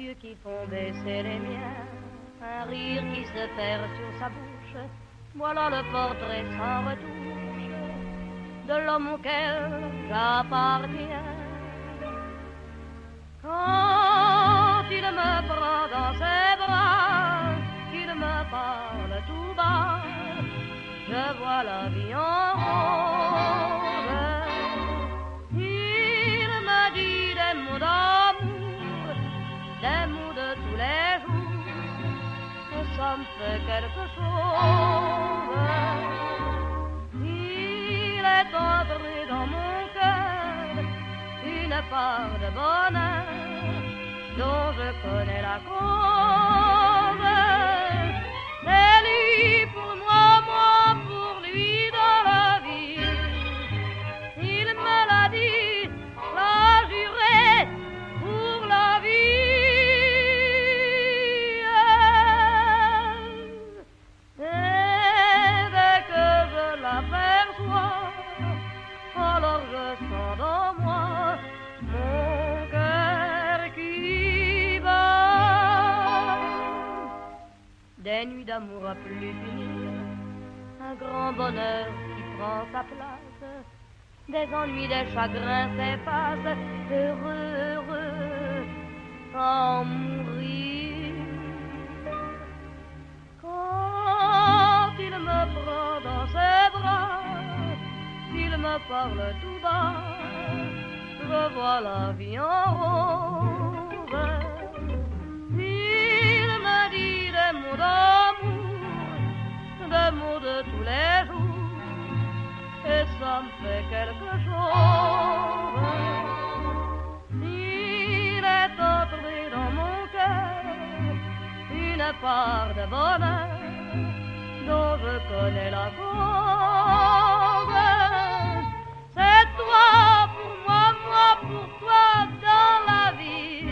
yeux qui font baisser les miens, un rire qui se perd sur sa bouche. Voilà le portrait sans retouche de l'homme auquel j'appartiens. Quand il me prend dans ses bras, qu'il me parle tout bas, je vois la vie en rose. Il me dit des mots d'amour, des mots de tous les jours, et ça me fait quelque chose. Il est entré dans mon cœur une part de bonheur dont je connais la cause. C'est lui pour moi, moi pour lui dans la vie. Il me l'a dit, l'a juré pour la vie. Et dès que je l'aperçois, alors je sens dans moi mon cœur qui bat. Des nuits d'amour à plus finir, un grand bonheur qui prend sa place, des ennuis, des chagrins s'effacent, heureux, heureux, sans mourir. Quand il me prend dans ses bras, il me parle tout bas, je vois la vie en rose. Il me dit des mots d'amour, des mots de tous les jours, et ça me fait quelque chose. Il est entré dans mon cœur une part de bonheur dont je connais la cause. C'est toi pour moi, moi pour toi dans la vie.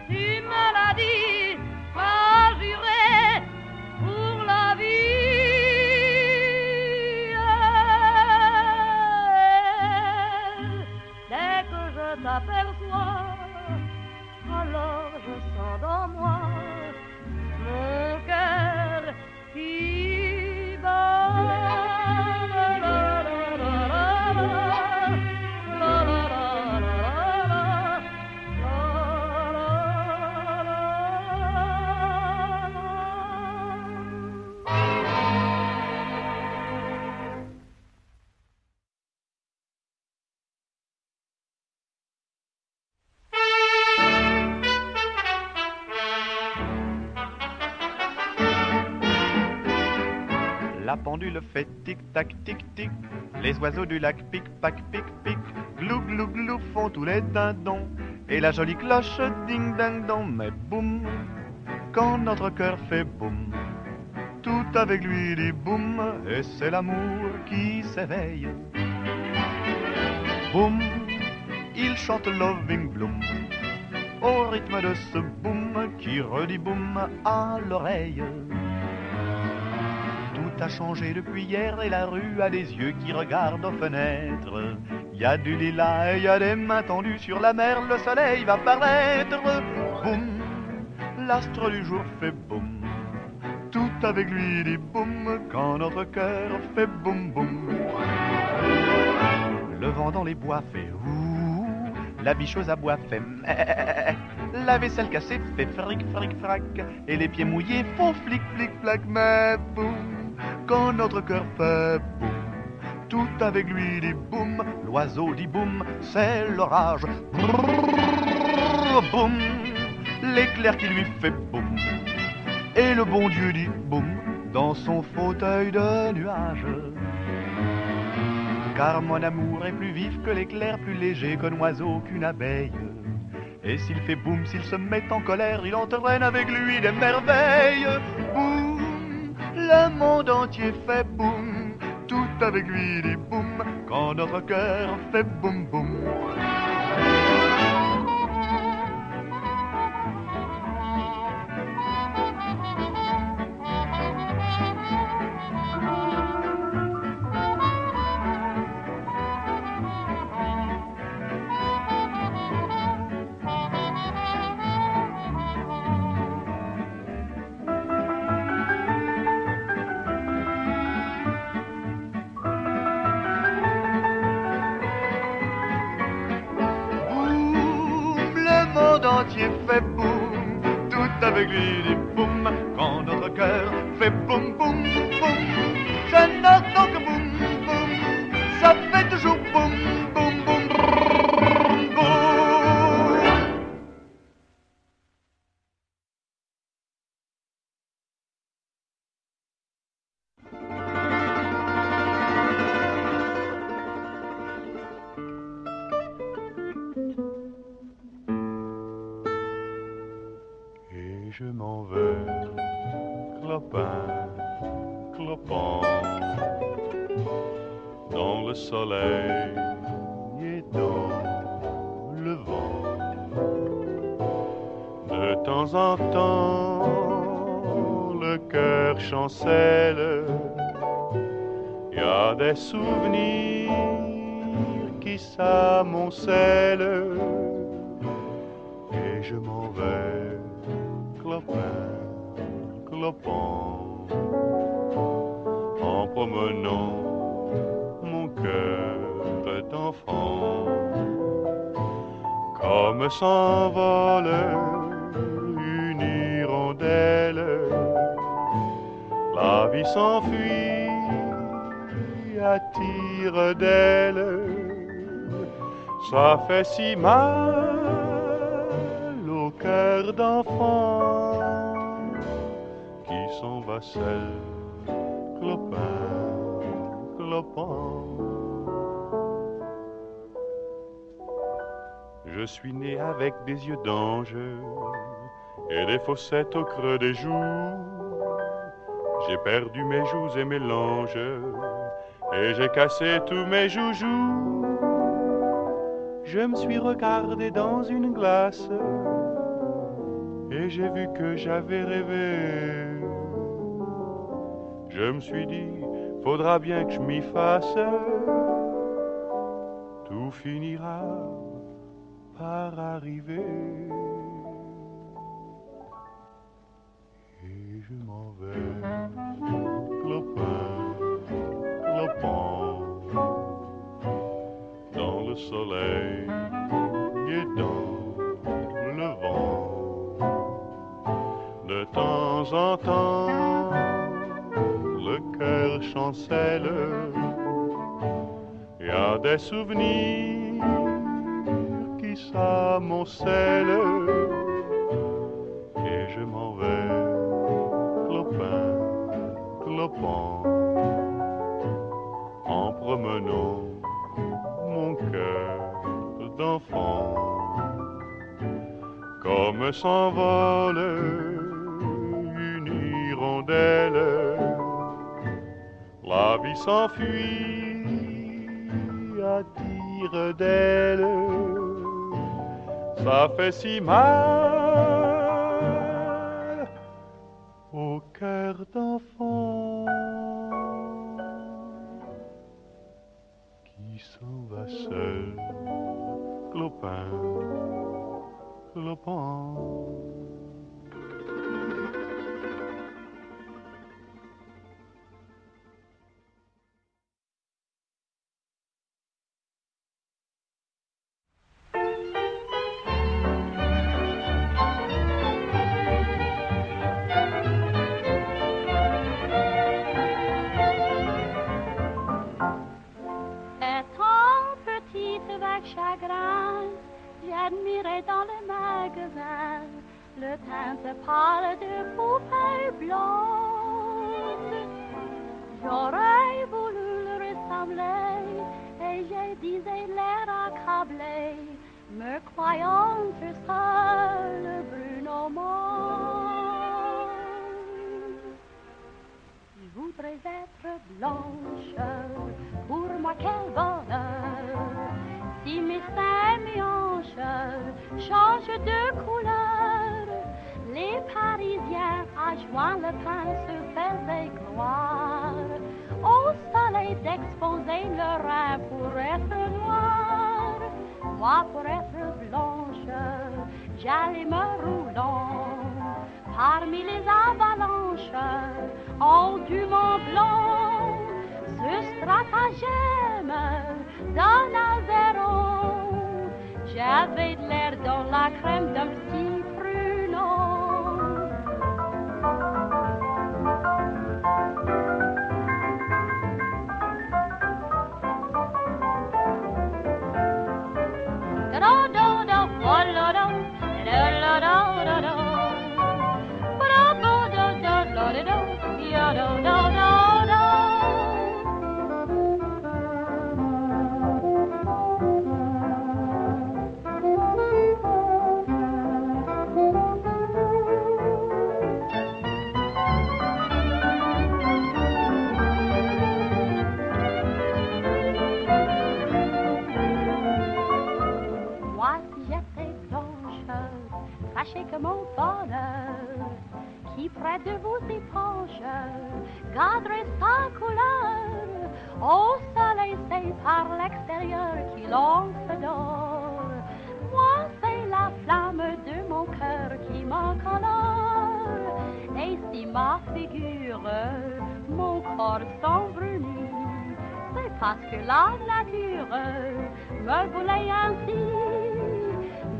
Tu me l'as dit, m'as juré pour la vie. Dès que je t'aperçois, alors je sens dans moi mon cœur qui bat. La pendule fait tic-tac, tic-tic. Les oiseaux du lac pic-pac, pic-pic. Glou, glou, glou font tous les dindons. Et la jolie cloche ding-ding-dong. Mais boum, quand notre cœur fait boum, tout avec lui dit boum. Et c'est l'amour qui s'éveille. Boum, il chante Loving Bloom au rythme de ce boum qui redit boum à l'oreille. Tout a changé depuis hier et la rue a des yeux qui regardent aux fenêtres. Il y a du lilas et il y a des mains tendues sur la mer, le soleil va paraître. Boum, l'astre du jour fait boum, tout avec lui dit boum, quand notre cœur fait boum boum. Le vent dans les bois fait ouh, la bicheuse à bois fait meh, la vaisselle cassée fait fric fric frac, et les pieds mouillés font flic flic flac, mais boum, quand notre cœur fait boum, tout avec lui dit boum, l'oiseau dit boum, c'est l'orage. Brrr, boum, l'éclair qui lui fait boum, et le bon Dieu dit boum, dans son fauteuil de nuage. Car mon amour est plus vif que l'éclair, plus léger qu'un oiseau, qu'une abeille. Et s'il fait boum, s'il se met en colère, il entraîne avec lui des merveilles. Boum, le monde entier fait boum, tout avec lui dit boum, quand notre cœur fait boum boum. entier fait boum, tout avec lui dit boum, quand notre cœur fait boum, boum, boum, je n'entends que boum, boum, ça fait toujours boum, boum, boum, boum, boum. Et je m'en vais, clopin, clopant, dans le soleil et dans le vent. De temps en temps, le cœur chancelle, y a des souvenirs qui s'amoncellent, et je m'en vais, clopin, clopant, en promenant mon cœur d'enfant, comme s'envole une hirondelle, la vie s'enfuit à tire d'aile, ça fait si mal au cœur d'enfant qui s'en va seul, clopin, clopant. Je suis né avec des yeux d'ange et des fossettes au creux des joues. J'ai perdu mes joues et mes langes et j'ai cassé tous mes joujoux. Je me suis regardé dans une glace et j'ai vu que j'avais rêvé. Je me suis dit, faudra bien que je m'y fasse. Tout finira par arriver. Et je m'en vais, clopin, clopant, dans le soleil et dans le vent. De temps en temps, le cœur chancelle, y a des souvenirs qui s'amoncellent, et je m'en vais, clopin, clopant, en promenant mon cœur d'enfant, comme s'envole une hirondelle, la vie s'enfuit à tire d'aile, ça fait si mal au cœur d'enfant qui s'en va seul, clopin, clopant. J'admirais dans le magasin le teint pâle de poupées blondes. J'aurais voulu le ressembler et je disais l'air accablé, me croyant seul Bruno Mars. Je voudrais être blanche, pour moi quel bonheur. Si mes seins, mes hanches changent de couleur, les Parisiens à juin le pain se faisaient gloire au soleil d'exposer leurs reins pour être noirs. Moi pour être blanche, j'allais me roulant parmi les avalanches en du Mont Blanc. Ce stratagème d'un Aveyron, J'avais de l'air dans la crème d'un petit pruneau. Que mon bonheur, qui près de vous épanche, garderait sa couleur. Au soleil, c'est par l'extérieur qu'il en se dort. Moi, c'est la flamme de mon cœur qui m'encolore. Et si ma figure, mon corps s'embrunit, c'est parce que la nature me voulait ainsi.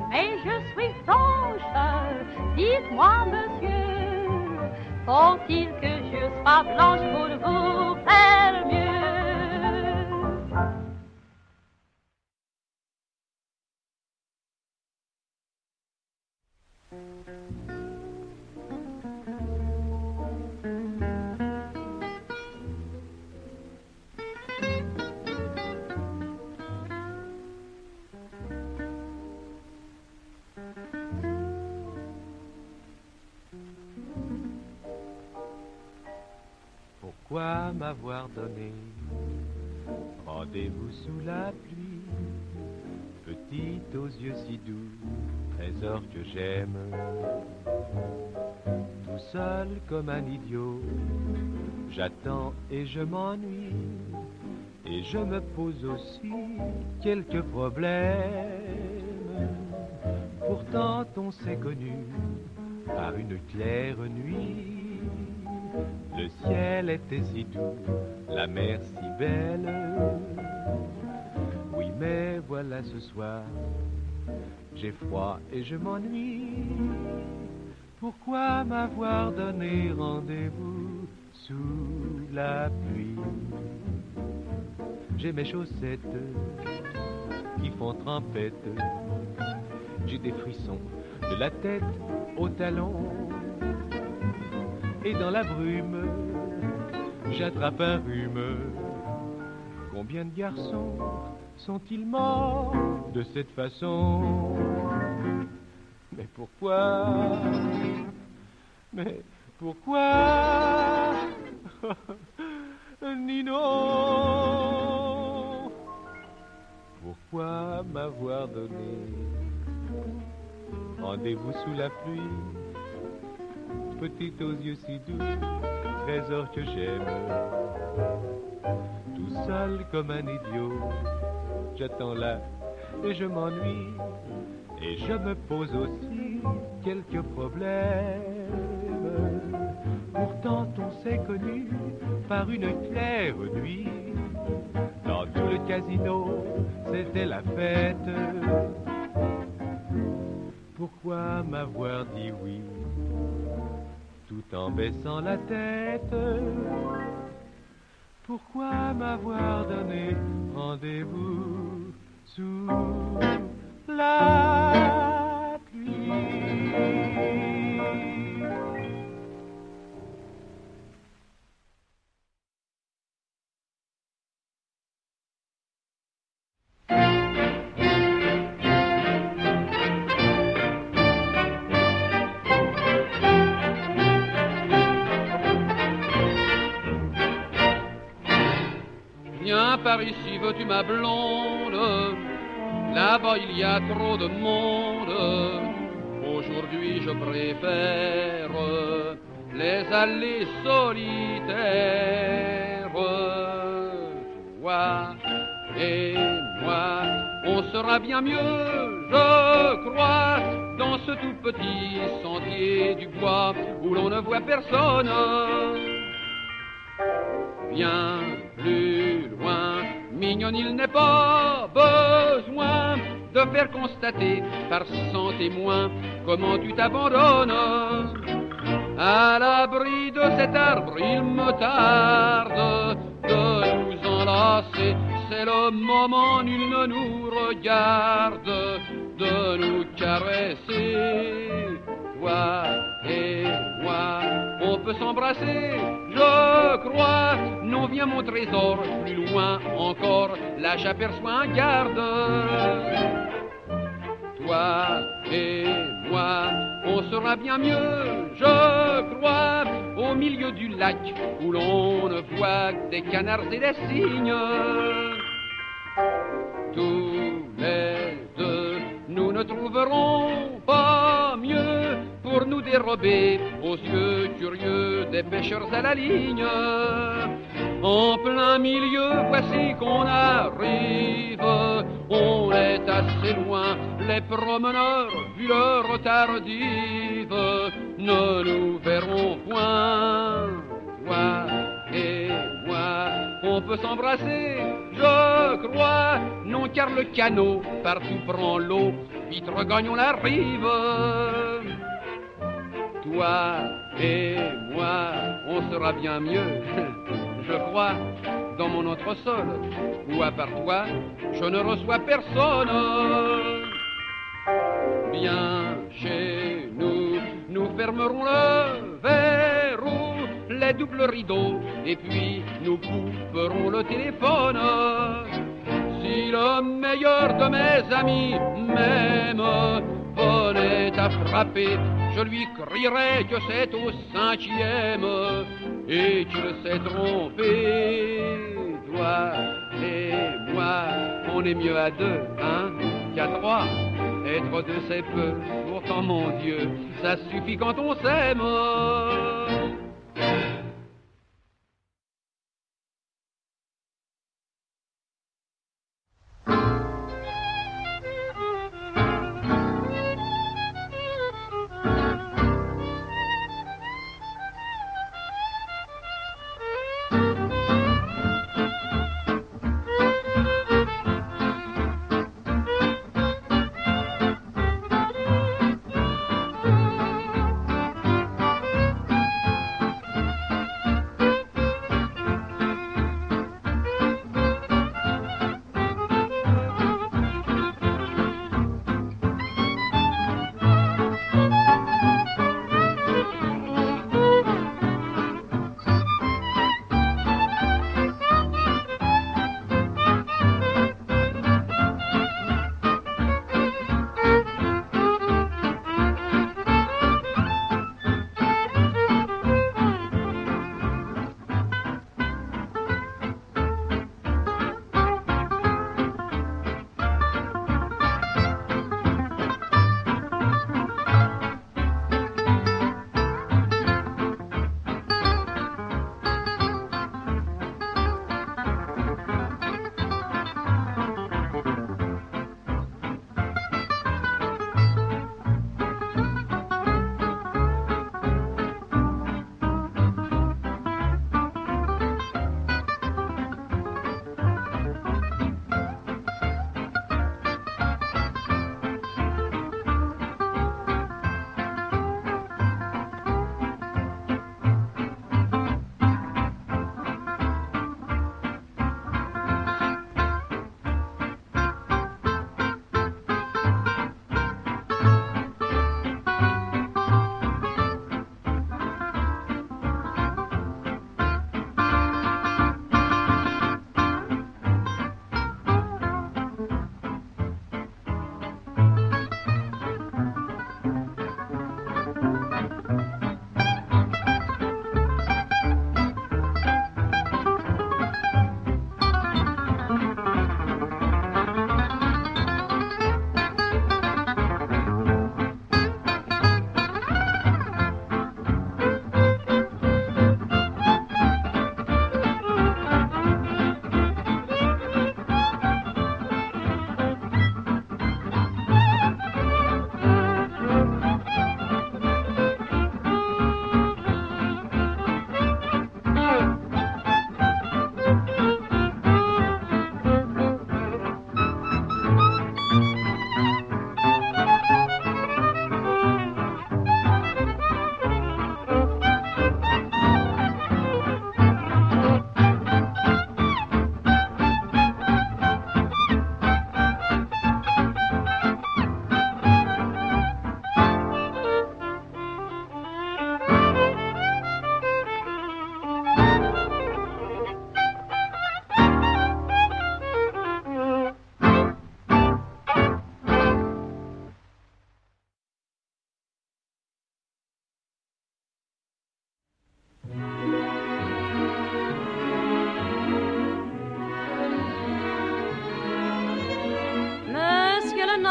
Mais je suis franche, dites-moi monsieur, faut-il que je sois blanche pour vous faire mieux? Pourquoi m'avoir donné rendez-vous sous la pluie, petite aux yeux si doux, trésor que j'aime, tout seul comme un idiot, j'attends et je m'ennuie, et je me pose aussi quelques problèmes. Pourtant on s'est connu par une claire nuit. Le ciel était si doux, la mer si belle. Oui, mais voilà ce soir, j'ai froid et je m'ennuie. Pourquoi m'avoir donné rendez-vous sous la pluie? J'ai mes chaussettes qui font trempette. J'ai des frissons de la tête aux talons. Et dans la brume, j'attrape un rhume. Combien de garçons sont-ils morts de cette façon? Mais pourquoi? Mais pourquoi? Nino, pourquoi m'avoir donné rendez-vous sous la pluie, petite aux yeux si doux, trésor que j'aime, tout seul comme un idiot, j'attends là et je m'ennuie, et je me pose aussi quelques problèmes. Pourtant on s'est connu par une claire nuit, dans tout le casino c'était la fête. Pourquoi m'avoir dit oui, tout en baissant la tête? Pourquoi m'avoir donné rendez-vous sous la pluie? Viens par ici, veux-tu ma blonde? Là-bas il y a trop de monde. Aujourd'hui je préfère les allées solitaires. Toi et moi, on sera bien mieux, je crois, dans ce tout petit sentier du bois où l'on ne voit personne. Bien plus loin, mignonne, il n'est pas besoin te faire constater par 100 témoins comment tu t'abandonnes. À l'abri de cet arbre, il me tarde de nous enlacer. C'est le moment, nul ne nous regarde, de nous caresser. Toi et moi, on peut s'embrasser, je crois. Non, viens mon trésor, plus loin encore, là j'aperçois un garde. Toi et moi, on sera bien mieux, je crois, au milieu du lac où l'on ne voit que des canards et des cygnes. Tous les deux, nous ne trouverons pas mieux pour nous dérober aux yeux curieux des pêcheurs à la ligne. En plein milieu, voici qu'on arrive, on est assez loin, les promeneurs, vu l'heure tardive, ne nous verront point. Toi et moi, on peut s'embrasser, je crois, non car le canot partout prend l'eau, vite regagnons la rive. Toi et moi, on sera bien mieux, je crois, dans mon entresol, où à part toi, je ne reçois personne. Bien chez nous, nous fermerons le verrou, les doubles rideaux, et puis nous couperons le téléphone. Si le meilleur de mes amis m'aime, venait à frapper, je lui crierai que c'est au 5e, et tu le sais tromper. Toi et moi, on est mieux à 2, hein, qu'à 3. Être 2 c'est peu, pourtant mon Dieu, ça suffit quand on s'aime.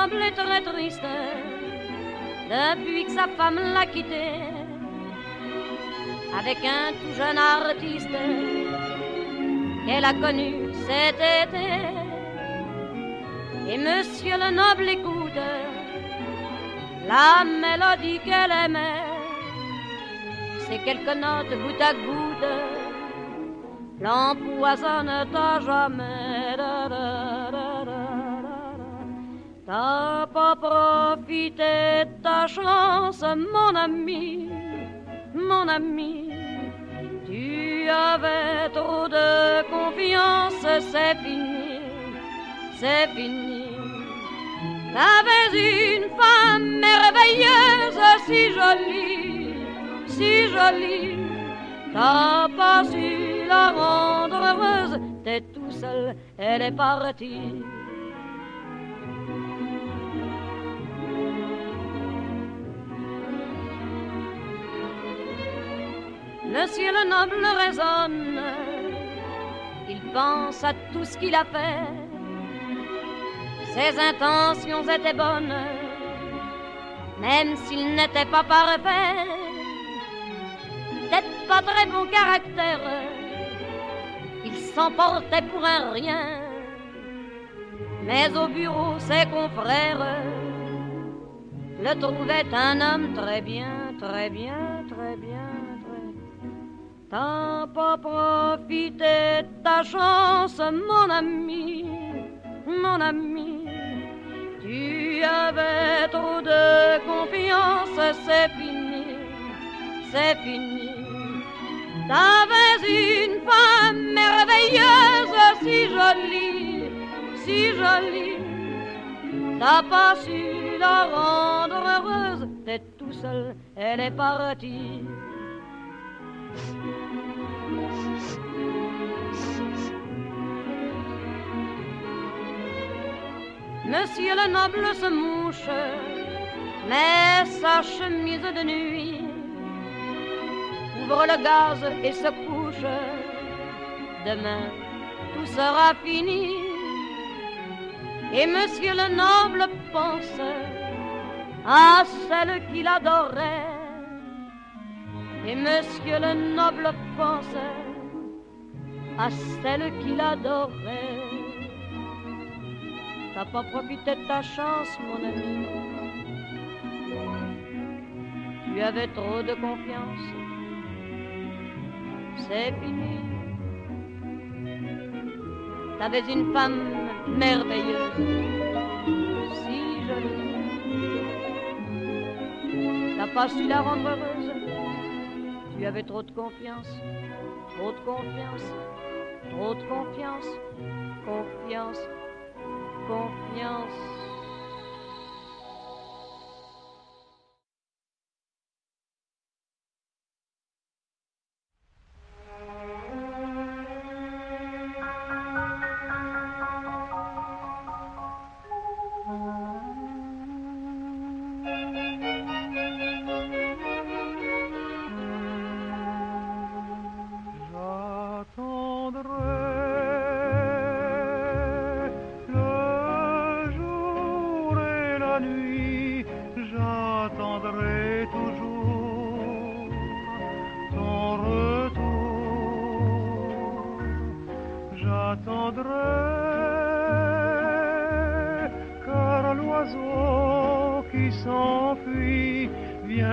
noble est très triste depuis que sa femme l'a quitté avec un tout jeune artiste qu'elle a connu cet été. Et monsieur le noble écoute la mélodie qu'elle aimait, ces quelques notes goutte à goutte l'empoisonnent à jamais. T'as pas profité de ta chance, mon ami, mon ami. Tu avais trop de confiance, c'est fini, c'est fini. T'avais une femme merveilleuse, si jolie, si jolie. T'as pas su la rendre heureuse, t'es tout seul, elle est partie. Monsieur le noble raisonne, il pense à tout ce qu'il a fait. Ses intentions étaient bonnes, même s'il n'était pas parfait. Peut-être pas très bon caractère, il s'emportait pour un rien. Mais au bureau, ses confrères le trouvaient un homme très bien, très bien, très bien. T'as pas profité de ta chance, mon ami, mon ami. Tu avais trop de confiance, c'est fini, c'est fini. T'avais une femme merveilleuse, si jolie, si jolie. T'as pas su la rendre heureuse, t'es tout seul, elle est partie. Monsieur le noble se mouche, met sa chemise de nuit, ouvre le gaz et se couche. Demain, tout sera fini. Et monsieur le noble pense à celle qu'il adorait. Et monsieur le noble pense à celle qu'il adorait. T'as pas profité de ta chance, mon ami. Tu avais trop de confiance. C'est fini. T'avais une femme merveilleuse, si jolie. T'as pas su la rendre heureuse. Tu avais trop de confiance, trop de confiance, trop de confiance, confiance, confiance.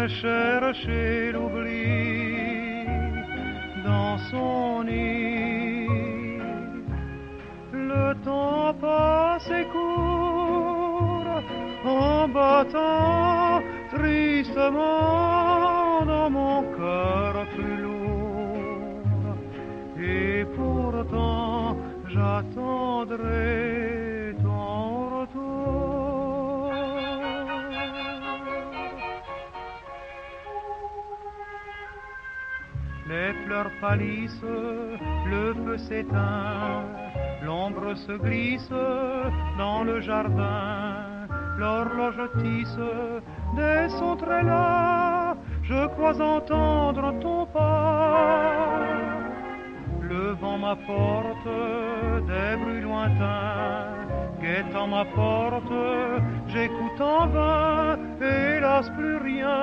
Chercher l'oubli dans son nid. Le temps passe et court en battant tristement dans mon cœur plus lourd. Et pourtant j'attendrai ton retour. Les fleurs pâlissent, le feu s'éteint, l'ombre se glisse dans le jardin, l'horloge tisse des sons très las, je crois entendre ton pas. Le vent m'apporte des bruits lointains guettant ma porte, j'écoute en vain, hélas plus rien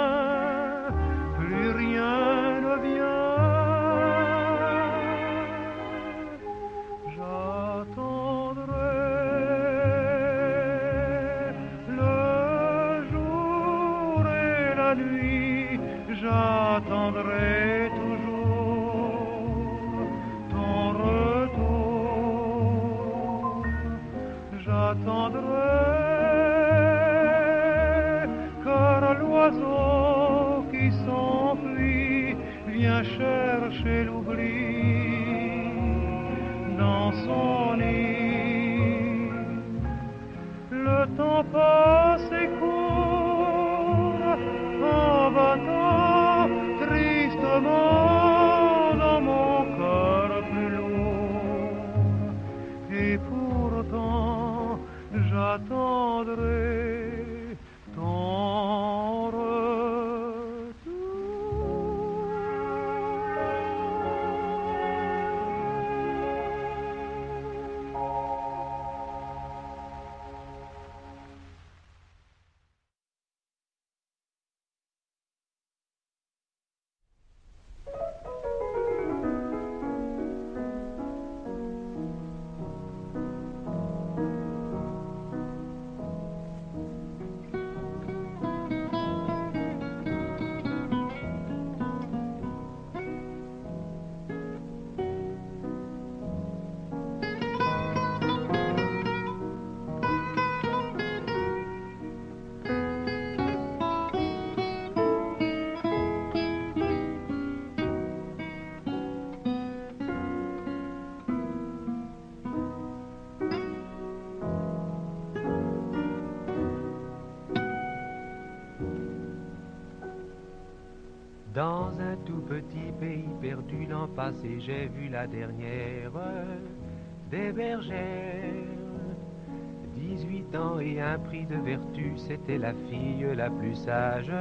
ne vient. J'attendrai le jour et la nuit, j'attendrai toujours ton retour. J'attendrai car l'oiseau qui s'enfuit vient chercher l'oubli dans son nid. Le temps passe et court en battant tristement dans mon cœur plus lourd. Et pourtant j'attendrai ton retour. Dans un tout petit pays perdu l'an passé, j'ai vu la dernière des bergères. 18 ans et un prix de vertu, c'était la fille la plus sage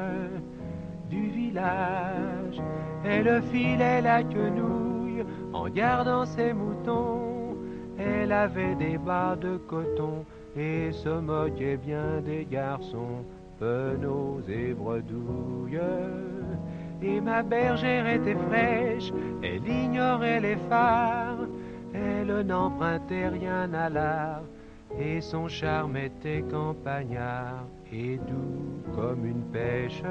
du village. Elle filait la quenouille en gardant ses moutons. Elle avait des bas de coton et se moquait bien des garçons, penauds et bredouilles. Et ma bergère était fraîche, elle ignorait les phares, elle n'empruntait rien à l'art, et son charme était campagnard, et doux comme une pêche.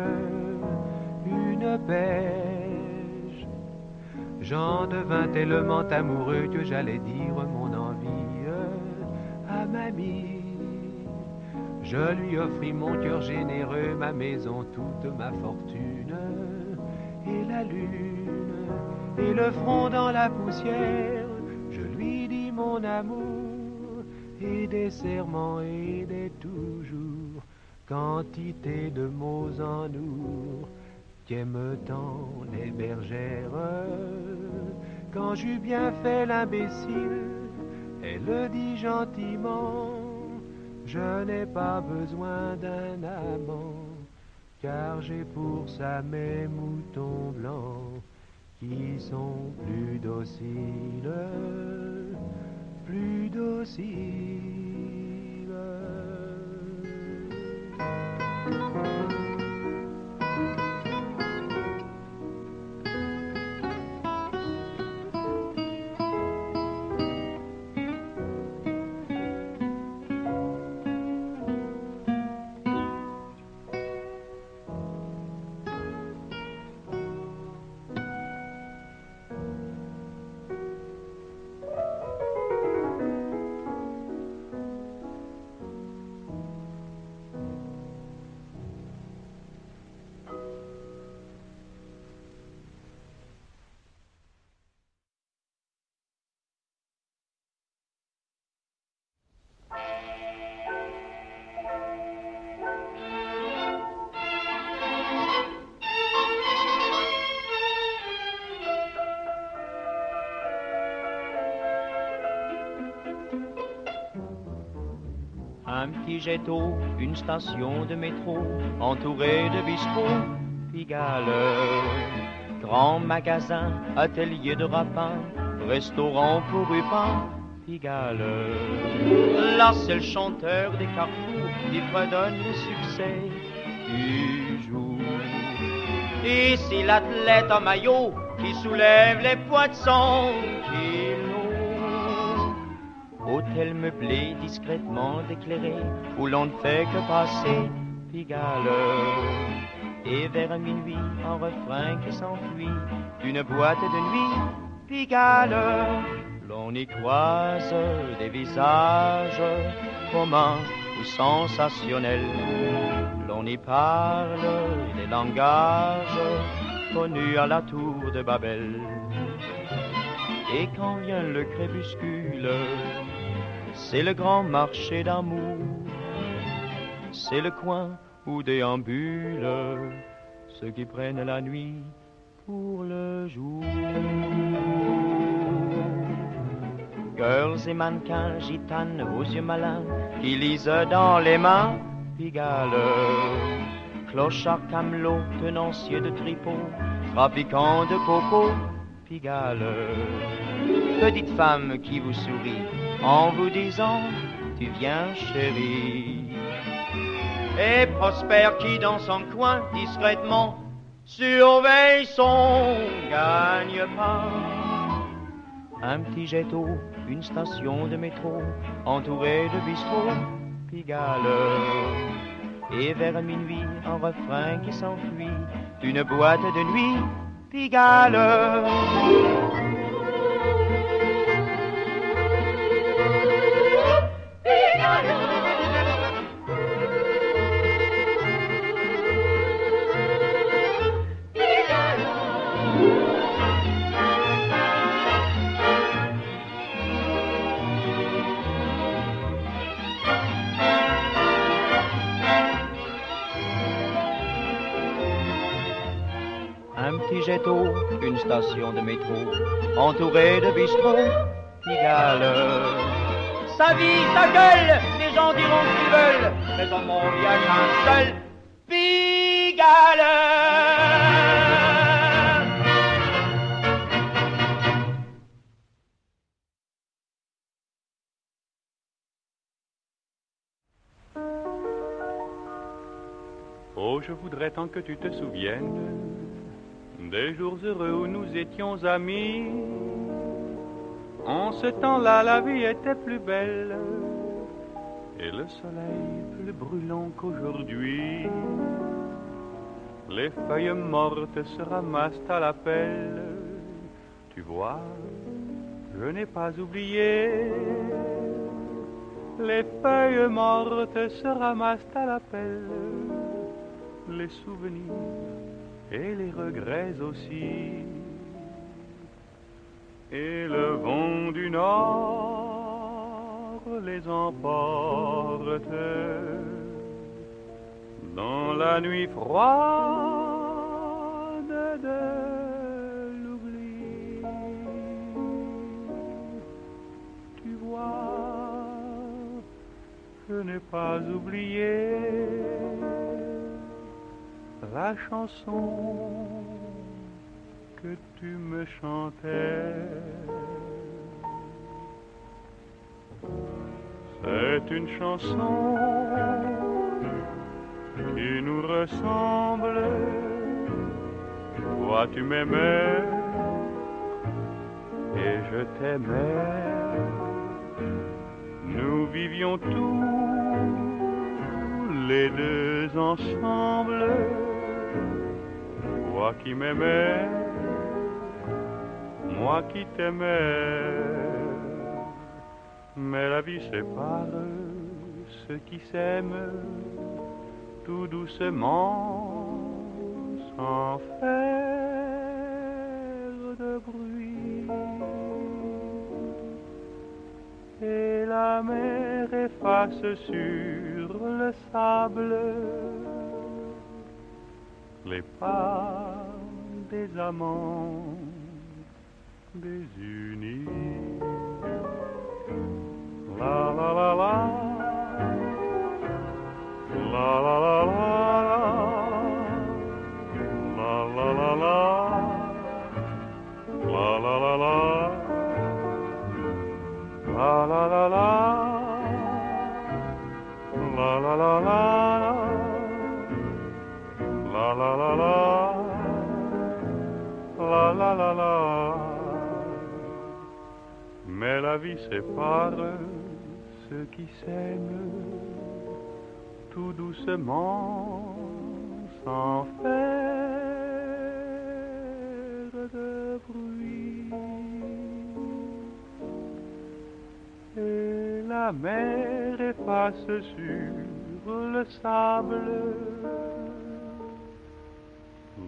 J'en devins tellement amoureux que j'allais dire mon envie à mamie. Je lui offris mon cœur généreux, ma maison, toute ma fortune, et la lune, et le front dans la poussière. Je lui dis mon amour, et des serments et des toujours, quantité de mots en nous, qu'aiment tant les bergères. Quand j'eus bien fait l'imbécile, elle le dit gentiment, je n'ai pas besoin d'un amant, car j'ai pour ça mes moutons blancs qui sont plus dociles, plus dociles. Un petit jet d'eau, une station de métro, entourée de bistrots, Pigalle. Grand magasin, atelier de rapin, restaurant pour Rupin, Pigalle. Là c'est le chanteur des carrefours qui fredonne le succès du jour. Ici l'athlète en maillot qui soulève les poids de 100 kilos. Hôtel meublé discrètement éclairé où l'on ne fait que passer Pigalle. Et vers minuit un refrain qui s'enfuit d'une boîte de nuit Pigalle. L'on y croise des visages communs ou sensationnels. L'on y parle des langages connus à la tour de Babel. Et quand vient le crépuscule, c'est le grand marché d'amour. C'est le coin où déambulent ceux qui prennent la nuit pour le jour. Girls et mannequins, gitanes aux yeux malins, qui lisent dans les mains Pigalle. Clochards, camelots, tenanciers de tripots, trafiquants de coco, Pigalle. Petite femme qui vous sourit en vous disant tu viens chérie. Et Prosper qui dans son coin discrètement surveille son gagne-pain. Un petit jet d'eau, une station de métro entourée de bistrots, Pigalle. Et vers minuit un refrain qui s'enfuit d'une boîte de nuit, Pigalle. Un petit jet d'eau, une station de métro, entourée de bistrots, Pigalle. Sa vie, sa gueule, les gens diront ce qu'ils veulent, mais en mon il n'y a qu'un seul, Pigalle. Oh, je voudrais tant que tu te souviennes des jours heureux où nous étions amis. En ce temps-là, la vie était plus belle et le soleil plus brûlant qu'aujourd'hui. Les feuilles mortes se ramassent à la pelle. Tu vois, je n'ai pas oublié. Les feuilles mortes se ramassent à la pelle. Les souvenirs et les regrets aussi. Et le vent du nord les emporte dans la nuit froide de l'oubli. Tu vois, je n'ai pas oublié la chanson que tu me chantais. C'est une chanson qui nous ressemble. Toi tu m'aimais et je t'aimais. Nous vivions tous les deux ensemble. Toi qui m'aimais, moi qui t'aimais. Mais la vie sépare ceux qui s'aiment tout doucement, sans faire de bruit. Et la mer efface sur le sable les pas des amants désunis. La la la la, la la la la, la la la la, la la la la, la la la la. Mais la vie sépare ceux qui s'aiment tout doucement sans faire de bruit. Et la mer efface sur le sable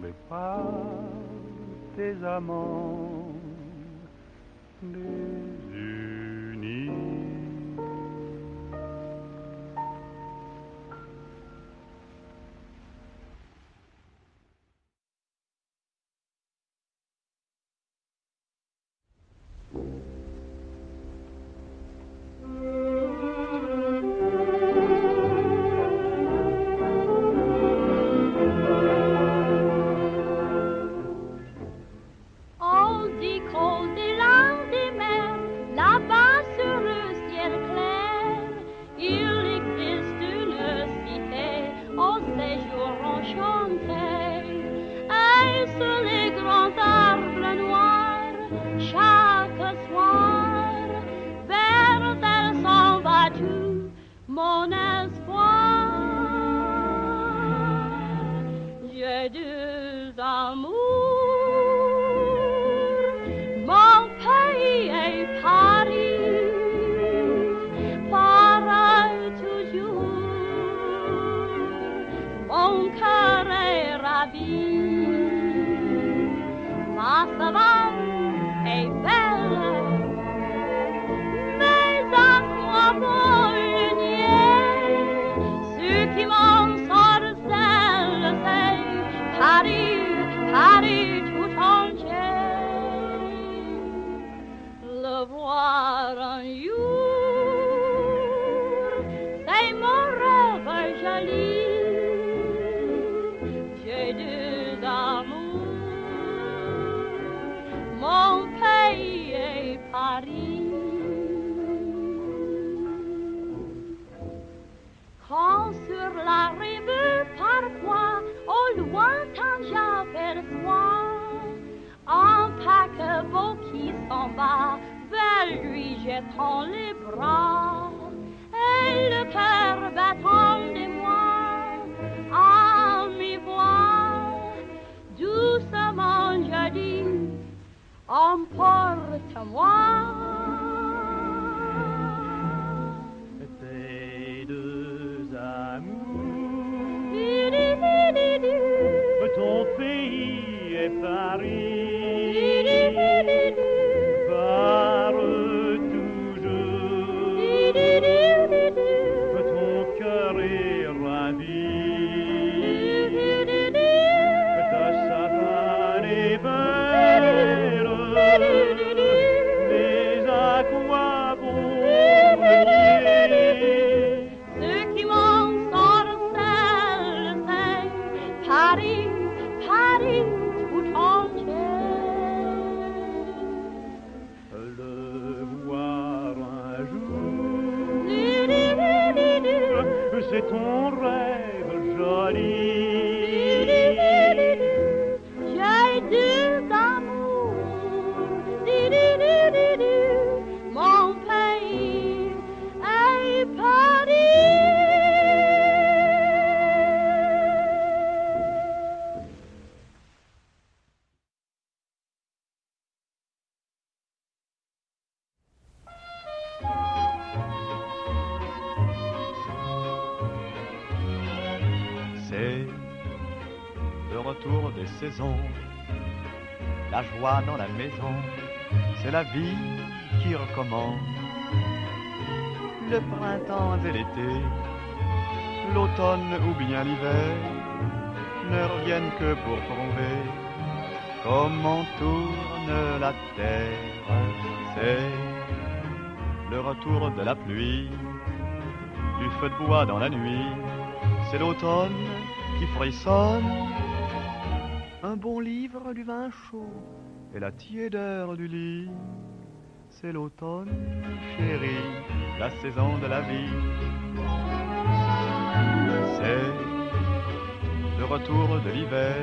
les pas des amants désunis. C'est ton rêve joli. J'ai deux amours, mon pays est Paris. C'est le retour des saisons, la joie dans la maison, c'est la vie qui recommence. Le printemps et l'été, l'automne ou bien l'hiver, ne reviennent que pour prouver comment tourne la terre. C'est le retour de la pluie, du feu de bois dans la nuit, c'est l'automne qui frissonne, un bon livre, du vin chaud et la tiédeur du lit. C'est l'automne, chérie, la saison de la vie. C'est le retour de l'hiver,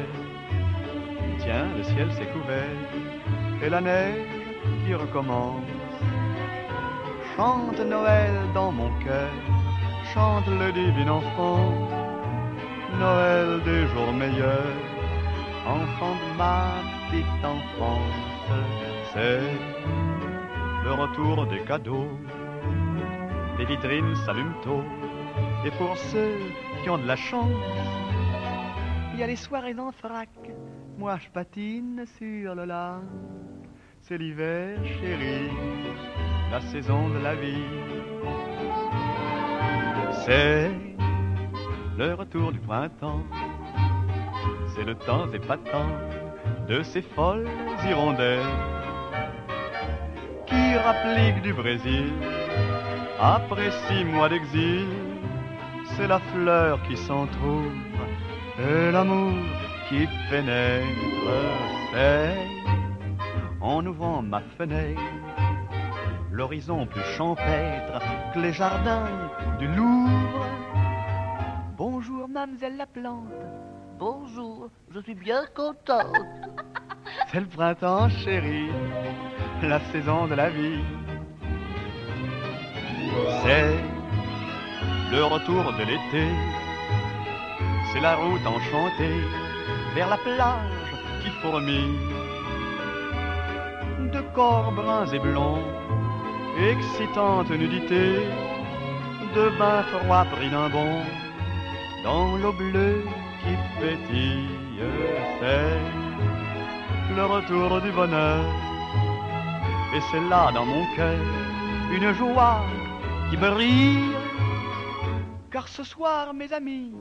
tiens, le ciel s'est couvert, et la neige qui recommence. Chante Noël dans mon cœur, chante le divin enfant. Noël des jours meilleurs, enfant de ma petite enfance. C'est le retour des cadeaux, les vitrines s'allument tôt. Et pour ceux qui ont de la chance, il y a les soirées en vrac. Moi je patine sur le lac. C'est l'hiver chéri, la saison de la vie. C'est le retour du printemps. C'est le temps épatant de ces folles hirondelles qui rappliquent du Brésil après 6 mois d'exil. C'est la fleur qui s'entr'ouvre et l'amour qui pénètre. C'est en ouvrant ma fenêtre l'horizon plus champêtre que les jardins du Louvre. Bonjour mademoiselle la plante. Bonjour, je suis bien contente. C'est le printemps chéri, la saison de la vie. C'est le retour de l'été, c'est la route enchantée vers la plage qui fourmille de corps bruns et blonds, excitante nudité, de bains froids pris d'un bond dans l'eau bleue qui pétille. C'est le retour du bonheur, et c'est là dans mon cœur une joie qui brille. Car ce soir, mes amis,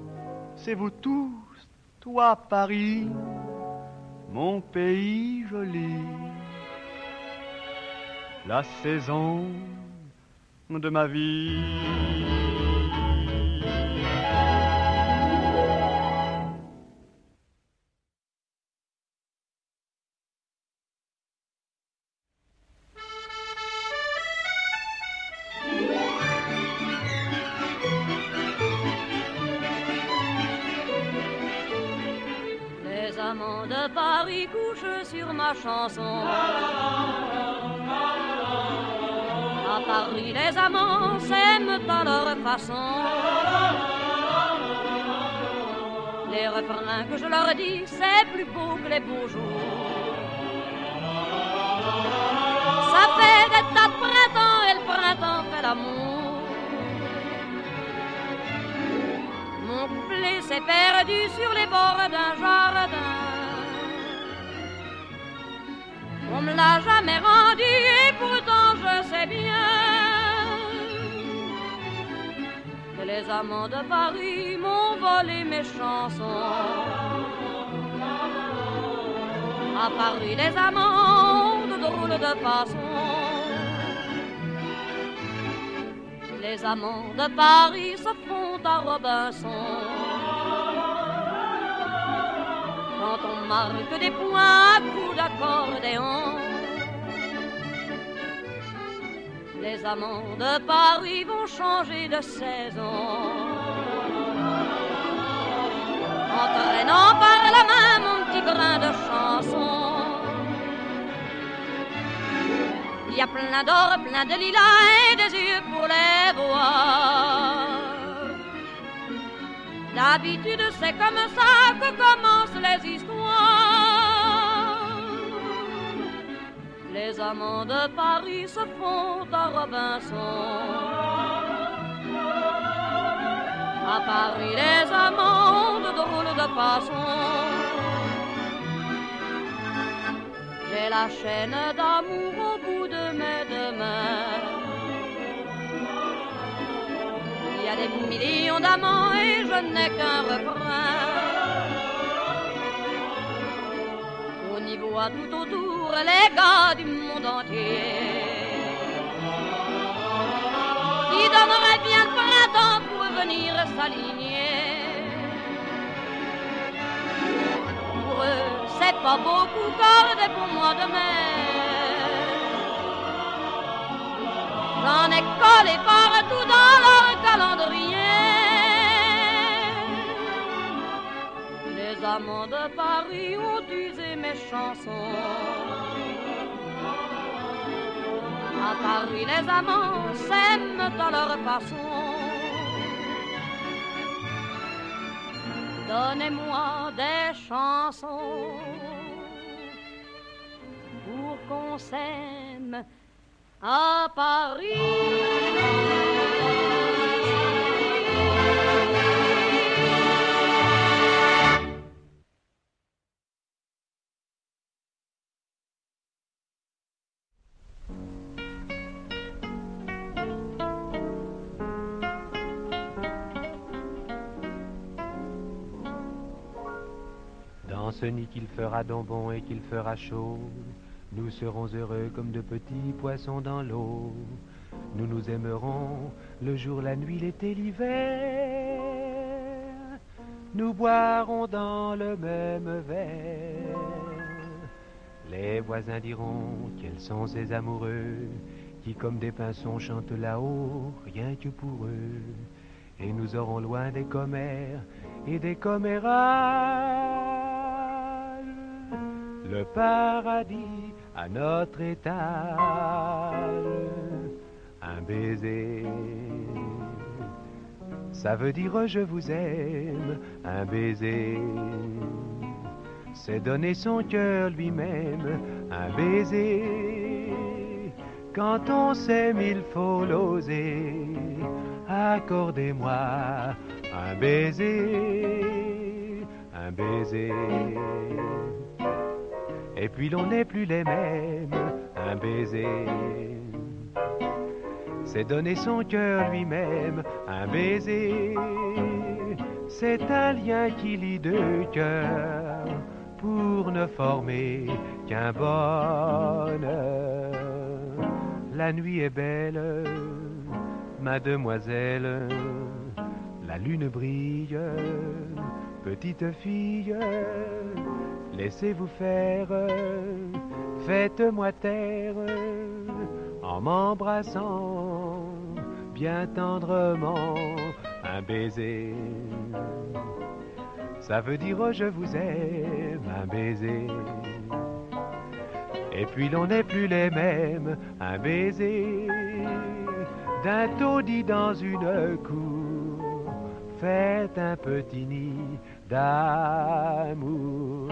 c'est vous tous, toi Paris, mon pays joli, la saison de ma vie. Les amants de Paris couchent sur ma chanson. À Paris, les amants s'aiment à leur façon. Les refrains que je leur dis, c'est plus beau que les beaux jours. Ça fait des tas de printemps et le printemps fait l'amour. Mon couplet s'est perdu sur les bords d'un jardin. On me l'a jamais rendu et pourtant je sais bien que les amants de Paris m'ont volé mes chansons. À Paris les amants ont de drôles de façons. Les amants de Paris se font à Robinson. Quand on marque des points à coups d'accordéon. Les amants de Paris vont changer de saison. Entraînant par la main mon petit brin de chanson. Il y a plein d'or, plein de lilas et des yeux pour les voir. D'habitude c'est comme ça que commencent les histoires. Les amants de Paris se font à Robinson. À Paris les amants ont de drôles de façon. J'ai la chaîne d'amour au bout de mes deux mains. Il y a des millions d'amants et je n'ai qu'un refrain. On y voit tout autour les gars du monde entier qui donneraient bien le printemps pour venir s'aligner. Pour eux, c'est pas beaucoup car des bons mois de mai. J'en ai collé partout dans leur calendrier. Les amants de Paris ont usé mes chansons. À Paris, les amants s'aiment à leur façon. Donnez-moi des chansons pour qu'on s'aime à Paris. Dans ce nid qu'il fera donc bon et qu'il fera chaud, nous serons heureux comme de petits poissons dans l'eau. Nous nous aimerons le jour, la nuit, l'été, l'hiver. Nous boirons dans le même verre. Les voisins diront quels sont ces amoureux qui comme des pinsons chantent là-haut, rien que pour eux. Et nous aurons loin des commères et des commérages le paradis à notre étage. Un baiser, ça veut dire je vous aime. Un baiser, c'est donner son cœur lui-même. Un baiser, quand on s'aime il faut l'oser. Accordez-moi un baiser, un baiser. Et puis l'on n'est plus les mêmes. Un baiser, c'est donner son cœur lui-même. Un baiser, c'est un lien qui lie deux cœurs pour ne former qu'un bonheur. La nuit est belle, mademoiselle, la lune brille, petite fille, laissez-vous faire, faites-moi taire, en m'embrassant bien tendrement. Un baiser, ça veut dire oh, je vous aime. Un baiser, et puis l'on n'est plus les mêmes. Un baiser, d'un taudis dans une cour, faites un petit nid d'amour.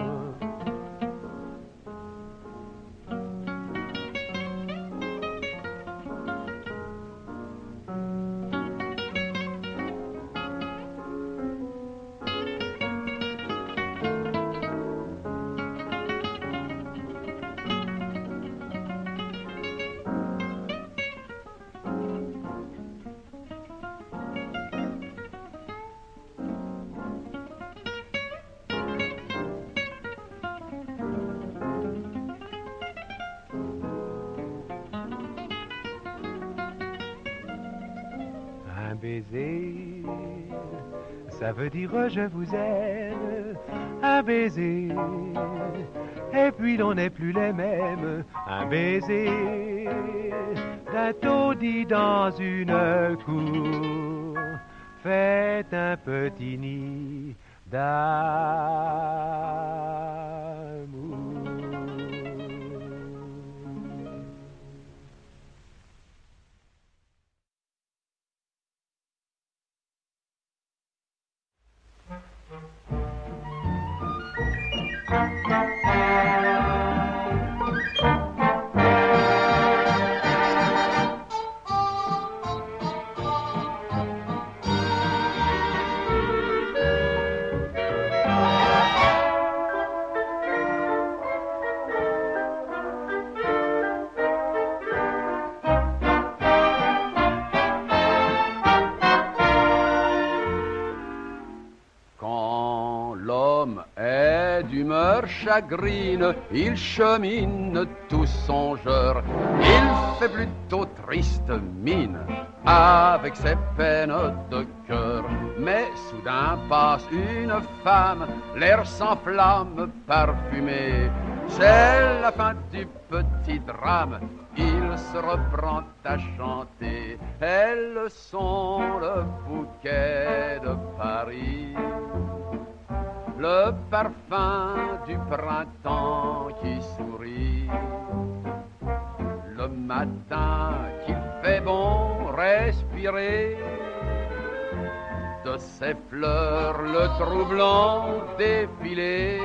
Baiser, ça veut dire je vous aime. Un baiser, et puis l'on n'est plus les mêmes. Un baiser, d'un taudis dans une cour, faites un petit nid d'amour. Chagrine, il chemine tout songeur, il fait plutôt triste mine avec ses peines de cœur. Mais soudain passe une femme, l'air s'enflamme parfumé, c'est la fin du petit drame, il se reprend à chanter. Elles sont le bouquet de Paris. le parfum du printemps qui sourit. Le matin qu'il fait bon respirer, de ces fleurs le troublant défilé.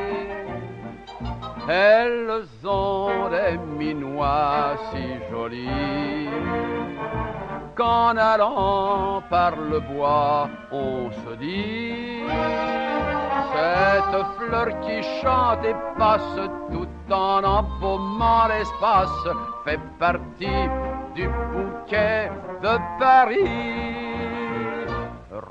Elles ont des minois si jolis qu'en allant par le bois on se dit: cette fleur qui chante et passe tout en embaumant l'espace fait partie du bouquet de Paris.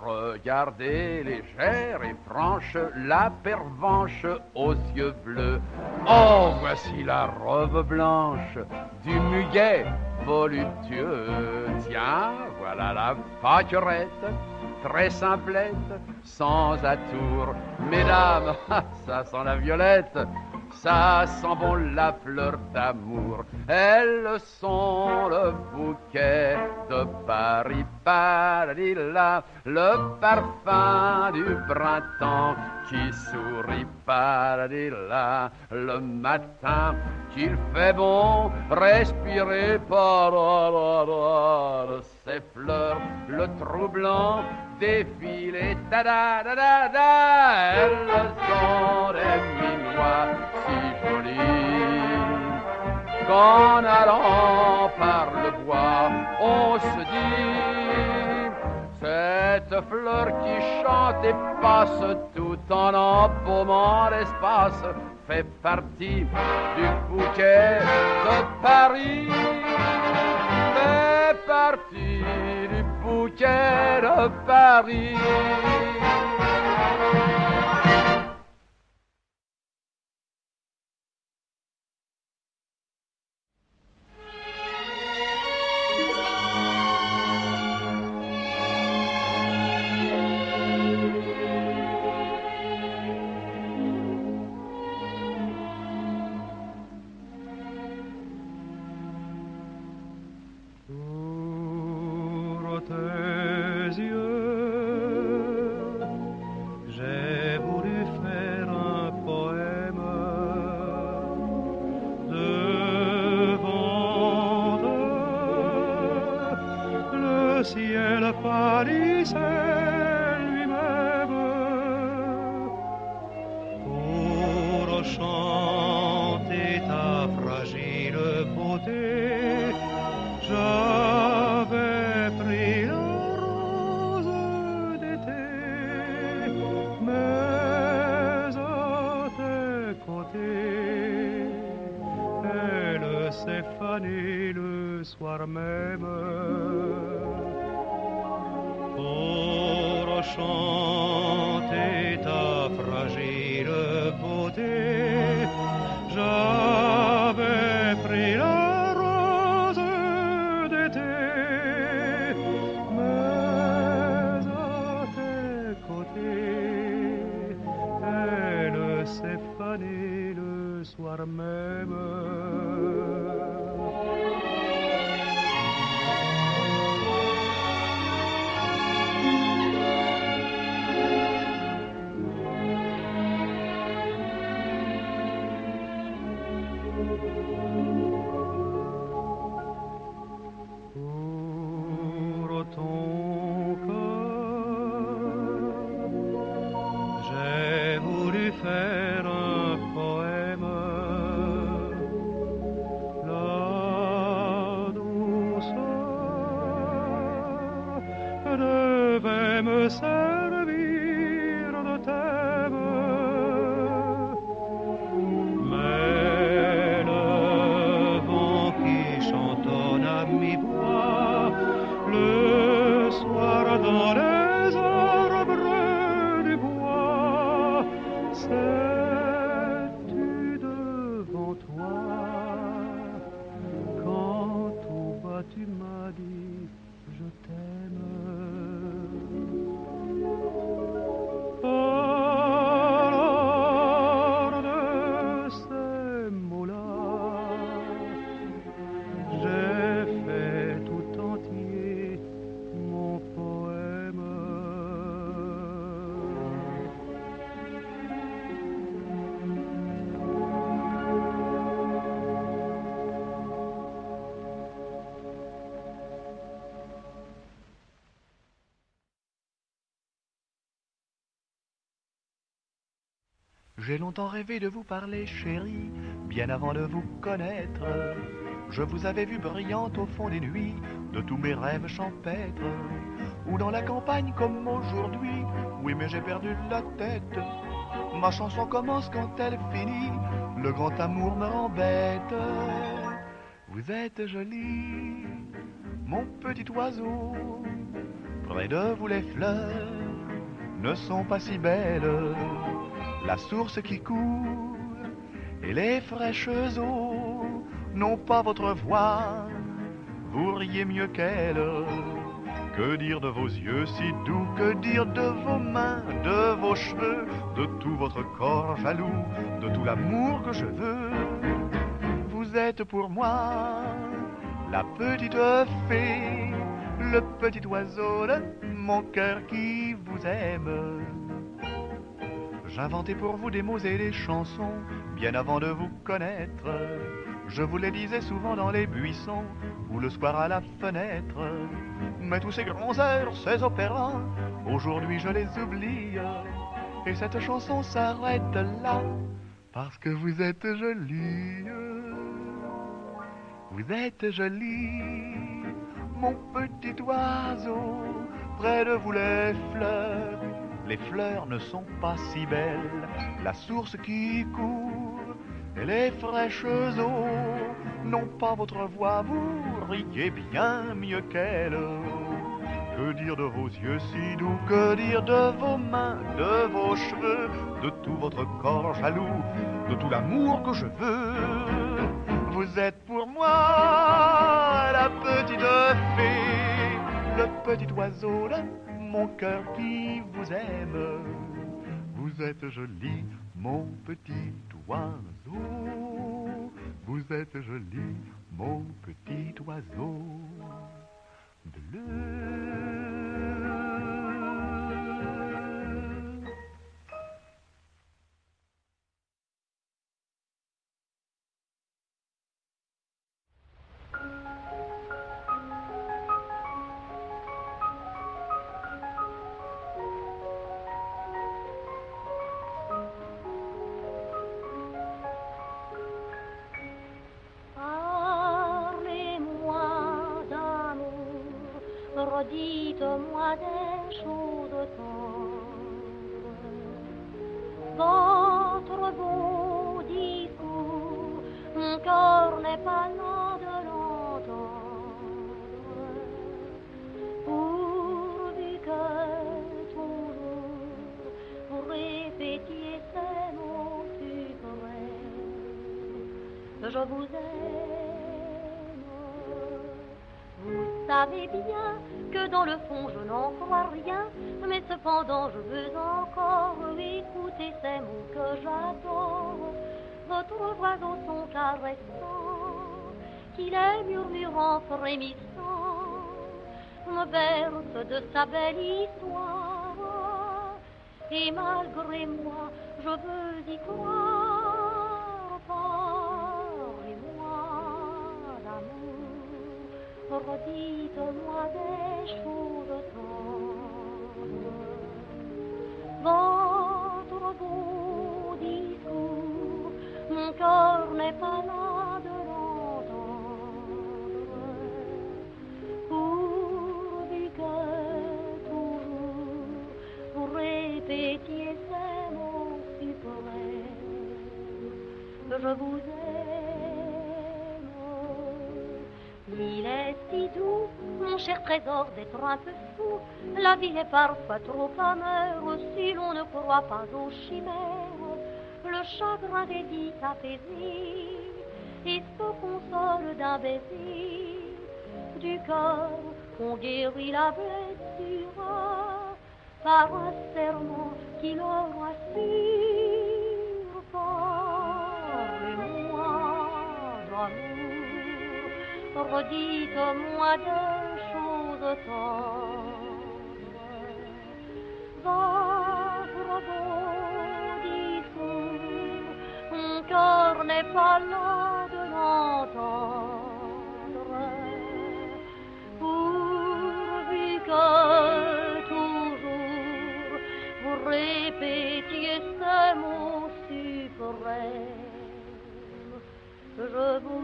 Regardez légère et franche la pervenche aux yeux bleus. Oh, voici la robe blanche du muguet voluptueux. Tiens, voilà la pâquerette, très simplette, sans atour. Mesdames, ça sent la violette, ça sent bon la fleur d'amour. Elles sont le bouquet de Paris, paradilla, le parfum du printemps qui sourit, paradilla, le matin qu'il fait bon respirer, de ces fleurs le troublant défilé, da da da da da. Elles sont des minois si jolis qu'en allant par le bois on se dit: cette fleur qui chante et passe tout en embaumant l'espace fait partie du bouquet de Paris, fait partie du bouquet de Paris. Tu m'as dit je t'aime. J'ai longtemps rêvé de vous parler, chérie, bien avant de vous connaître. Je vous avais vu brillante au fond des nuits de tous mes rêves champêtres. Ou dans la campagne comme aujourd'hui, oui mais j'ai perdu la tête. Ma chanson commence quand elle finit, le grand amour me embête. Vous êtes jolie, mon petit oiseau, près de vous les fleurs ne sont pas si belles. La source qui court et les fraîches eaux n'ont pas votre voix, vous riez mieux qu'elle. Que dire de vos yeux si doux, que dire de vos mains, de vos cheveux, de tout votre corps jaloux, de tout l'amour que je veux. Vous êtes pour moi la petite fée, le petit oiseau de mon cœur qui vous aime. J'inventais pour vous des mots et des chansons, bien avant de vous connaître. Je vous les disais souvent dans les buissons, ou le soir à la fenêtre. Mais tous ces grands airs, ces opéras, aujourd'hui je les oublie. Et cette chanson s'arrête là, parce que vous êtes jolie. Vous êtes jolie, mon petit oiseau, près de vous les fleurs. Les fleurs ne sont pas si belles, la source qui court et les fraîches eaux n'ont pas votre voix, vous riez bien mieux qu'elle. Que dire de vos yeux si doux, que dire de vos mains, de vos cheveux, de tout votre corps jaloux, de tout l'amour que je veux. Vous êtes pour moi la petite fée, le petit oiseau de mon cœur qui vous aime. Vous êtes joli, mon petit oiseau. Vous êtes joli, mon petit oiseau bleu. Dites-moi des choses tendres, votre beau discours, mon cœur n'est pas là de l'entendre, pourvu que toujours vous répétiez ces mots suprêmes, je vous aime, vous savez bien que dans le fond je n'en crois rien, mais cependant je veux encore écouter ces mots que j'adore. Votre voix au son caressant, qui les murmurant frémissant, me berce de sa belle histoire, et malgré moi je veux y croire. Parlez-moi d'amour, redites-moi des choses tendres. Votre beau discours, mon cœur n'est pas là de l'entendre, pourvu que toujours vous répétiez ces mots suprêmes, je vous aime. Il est si doux, mon cher trésor, d'être un peu fou. La vie est parfois trop amère si l'on ne croit pas aux chimères. Le chagrin est vite apaisé et se console d'un baiser. Du cœur, on guérit la blessure par un serment qui le rassure. Parlez-moi d'amour, redites-moi des choses tendres. Votre beau discours, mon cœur n'est pas là de l'entendre, pourvu que toujours vous répétiez ces mots je vous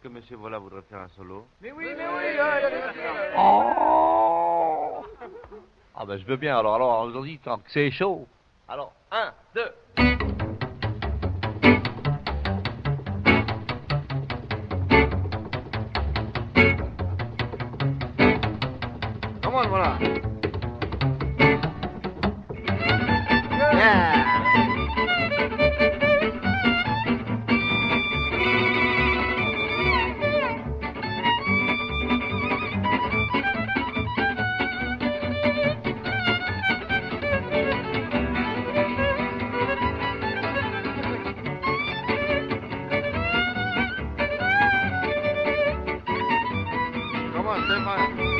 Est-ce que monsieur Vola voudrait faire un solo? Mais oui, mais oui. Oh! Ah ben je veux bien, alors aujourd'hui, tant que c'est chaud. Alors, 1, 2... Come on, voilà. Yeah! Come on, stay fine.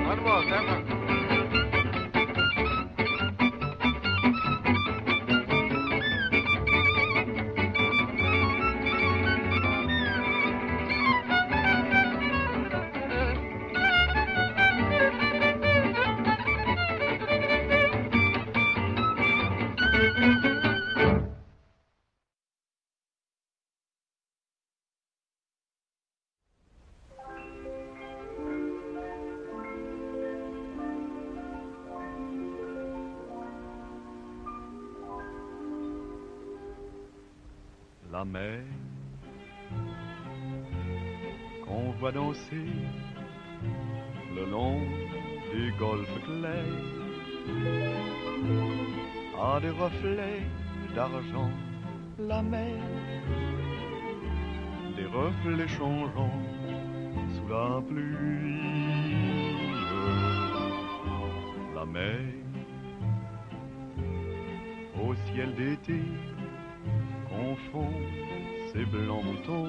One more, stay fine. La mer qu'on voit danser le long des golfes clairs a des reflets d'argent. La mer, des reflets changeants sous la pluie. La mer au ciel d'été confond ses blancs moutons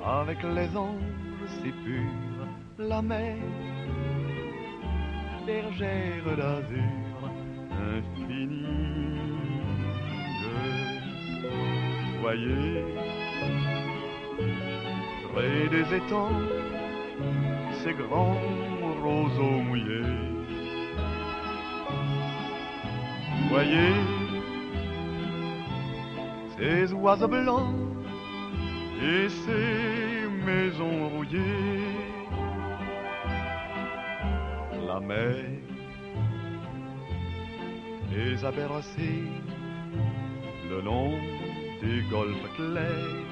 avec les anges si purs. La mer, bergère d'azur infinie. Voyez, près des étangs, ces grands roseaux mouillés. Voyez, ces oiseaux blancs et ces maisons rouillées. La mer les a bercés le long des golfes clairs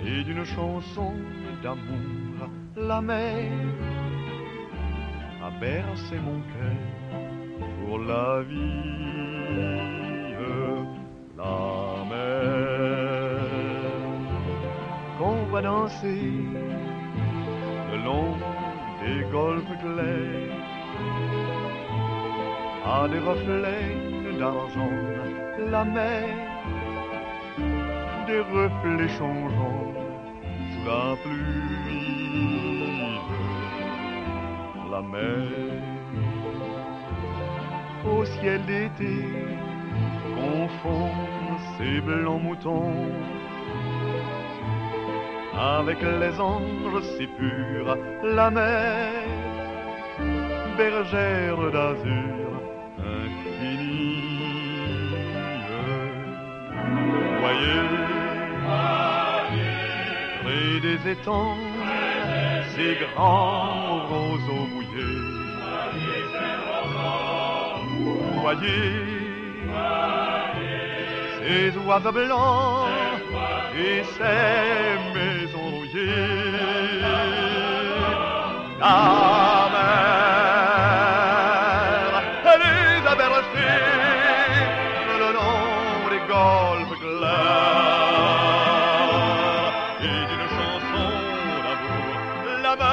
et d'une chanson d'amour. La mer a bercé mon cœur pour la vie. vois danser le long des golfes clairs à des reflets d'argent la mer, des reflets changeants sous la pluie, la mer au ciel d'été confond ses blancs moutons avec les anges si purs, la mer bergère d'azur infinie. Voyez, près des étangs, ces grands roseaux mouillés. Voyez, ces oiseaux blancs et ces maisons rouillées. La mer, elle les a bercés le long des golfes clairs et d'une chanson d'amour, la mer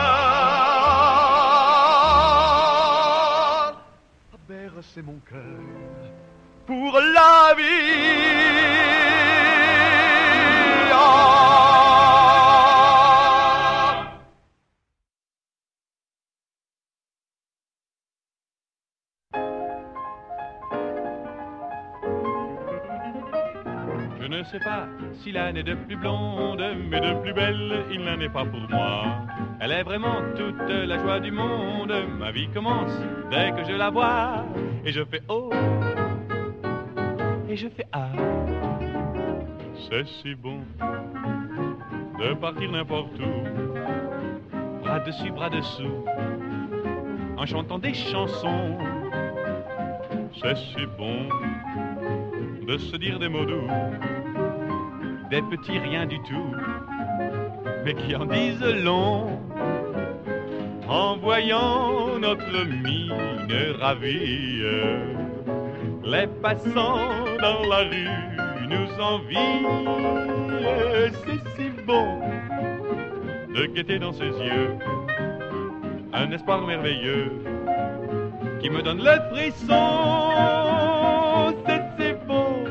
a bercé mon cœur pour la vie. Je ne sais pas si l'âne est de plus blonde, mais de plus belle, il n'en est pas pour moi. Elle est vraiment toute la joie du monde. Ma vie commence dès que je la vois. Et je fais oh, et je fais ah. C'est si bon de partir n'importe où, bras dessus, bras dessous, en chantant des chansons. C'est si bon de se dire des mots doux, des petits riens du tout, mais qui en disent long. En voyant notre mine ravie, les passants dans la rue nous envient. C'est si bon de guetter dans ses yeux un espoir merveilleux qui me donne le frisson. C'est si bon,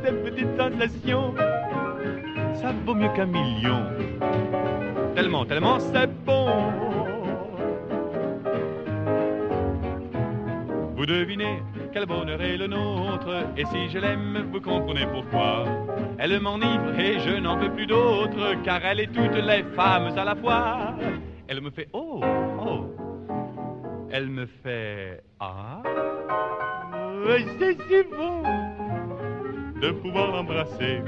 ces petites sensations, ça vaut mieux qu'un million. Tellement, tellement c'est bon. Vous devinez quel bonheur est le nôtre, et si je l'aime, vous comprenez pourquoi. Elle m'enivre et je n'en veux plus d'autre, car elle est toutes les femmes à la fois. Elle me fait oh, oh. Elle me fait ah. C'est si bon de pouvoir l'embrasser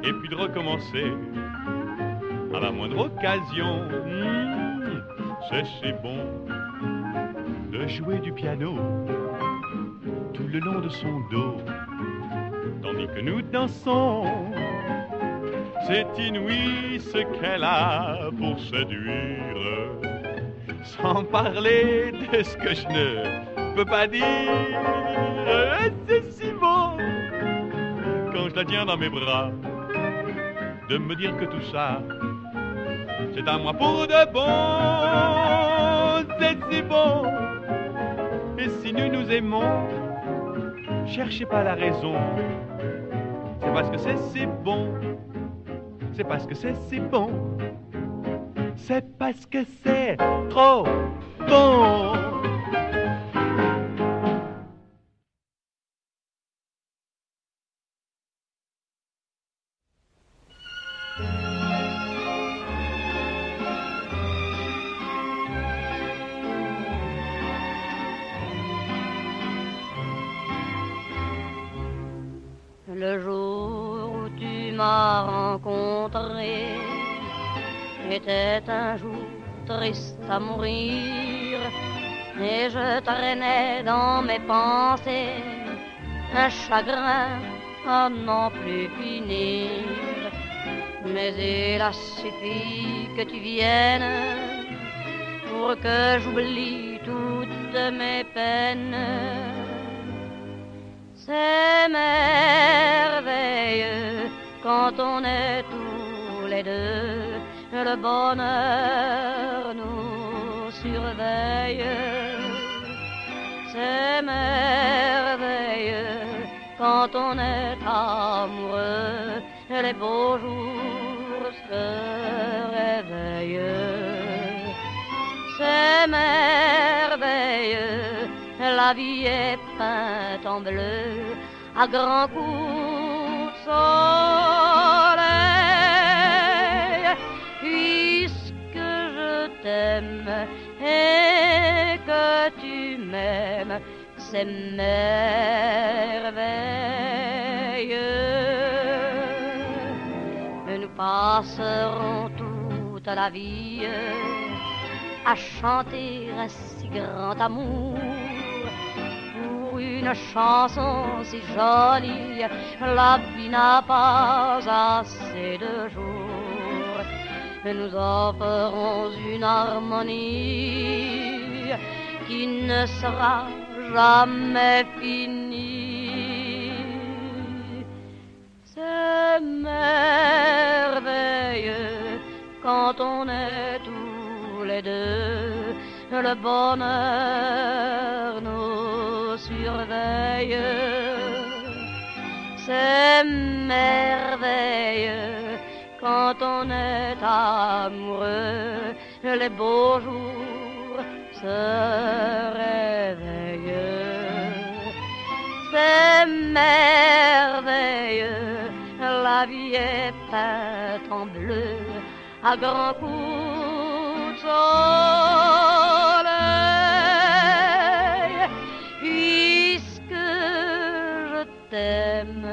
et puis de recommencer à la moindre occasion. C'est si bon de jouer du piano tout le long de son dos tandis que nous dansons. C'est inouï ce qu'elle a pour séduire, sans parler de ce que je ne peux pas dire. C'est si bon quand je la tiens dans mes bras de me dire que tout ça c'est à moi pour de bon. C'est si bon. Et si nous nous aimons, cherchez pas la raison. C'est parce que c'est si bon. C'est parce que c'est si bon. C'est parce que c'est trop bon. Le jour où tu m'as rencontré était un jour triste à mourir, et je traînais dans mes pensées un chagrin à n'en plus finir. Mais il a suffi que tu viennes pour que j'oublie toutes mes peines. C'est merveilleux quand on est tout le bonheur nous surveille. C'est merveilleux quand on est amoureux, les beaux jours se réveillent. C'est merveilleux, la vie est peinte en bleu, à grands coups de soleil. Puisque je t'aime et que tu m'aimes, c'est merveilleux. Nous passerons toute la vie à chanter un si grand amour. Pour une chanson si jolie, la vie n'a pas assez de jours. Nous en ferons une harmonie qui ne sera jamais finie. C'est merveilleux quand on est tous les deux, le bonheur nous surveille. C'est merveilleux quand on est amoureux, les beaux jours se réveillent. C'est merveilleux, la vie est peinte en bleu, à grands coups de soleil. Puisque je t'aime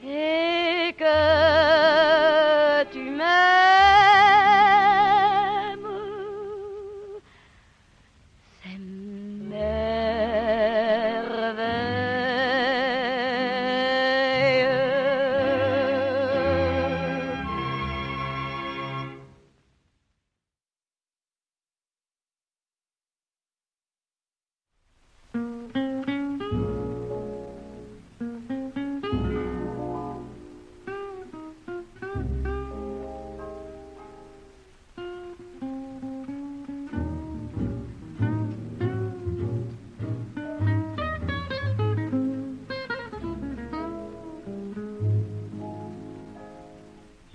et que tu m'aimes, c'est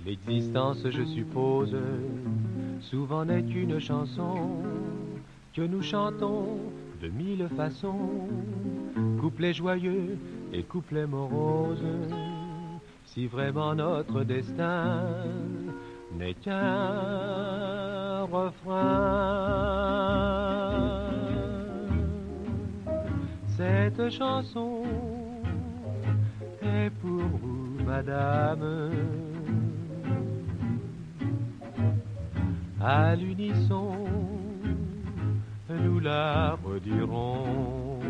L'existence, je suppose, souvent n'est qu'une chanson que nous chantons de mille façons, couplets joyeux et couplets moroses. Si vraiment notre destin n'est qu'un refrain, cette chanson est pour vous, madame. À l'unisson, nous la redirons.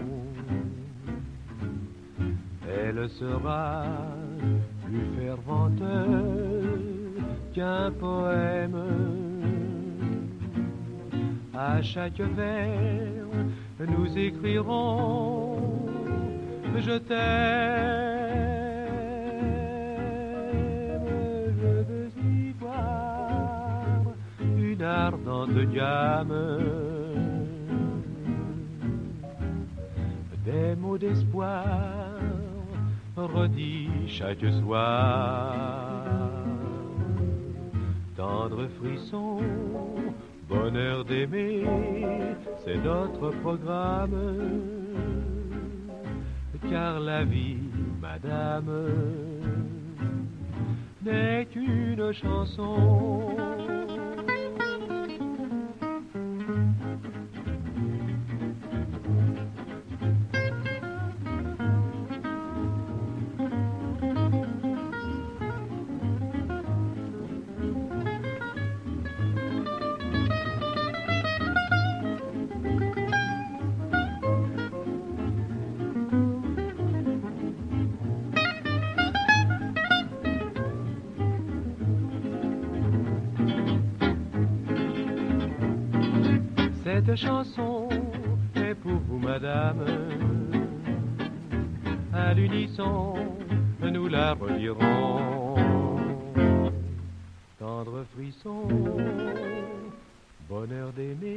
Elle sera plus fervente qu'un poème. À chaque vers, nous écrirons « Je t'aime ». Ardente gamme, des mots d'espoir redits chaque soir, tendre frisson, bonheur d'aimer, c'est notre programme, car la vie, madame, n'est qu'une chanson. Cette chanson est pour vous, madame. À l'unisson, nous la relirons. Tendre moindre frisson, bonheur d'aimer,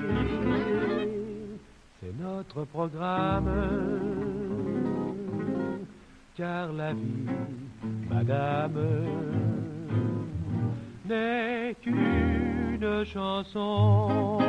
c'est notre programme. Car la vie, madame, n'est qu'une chanson.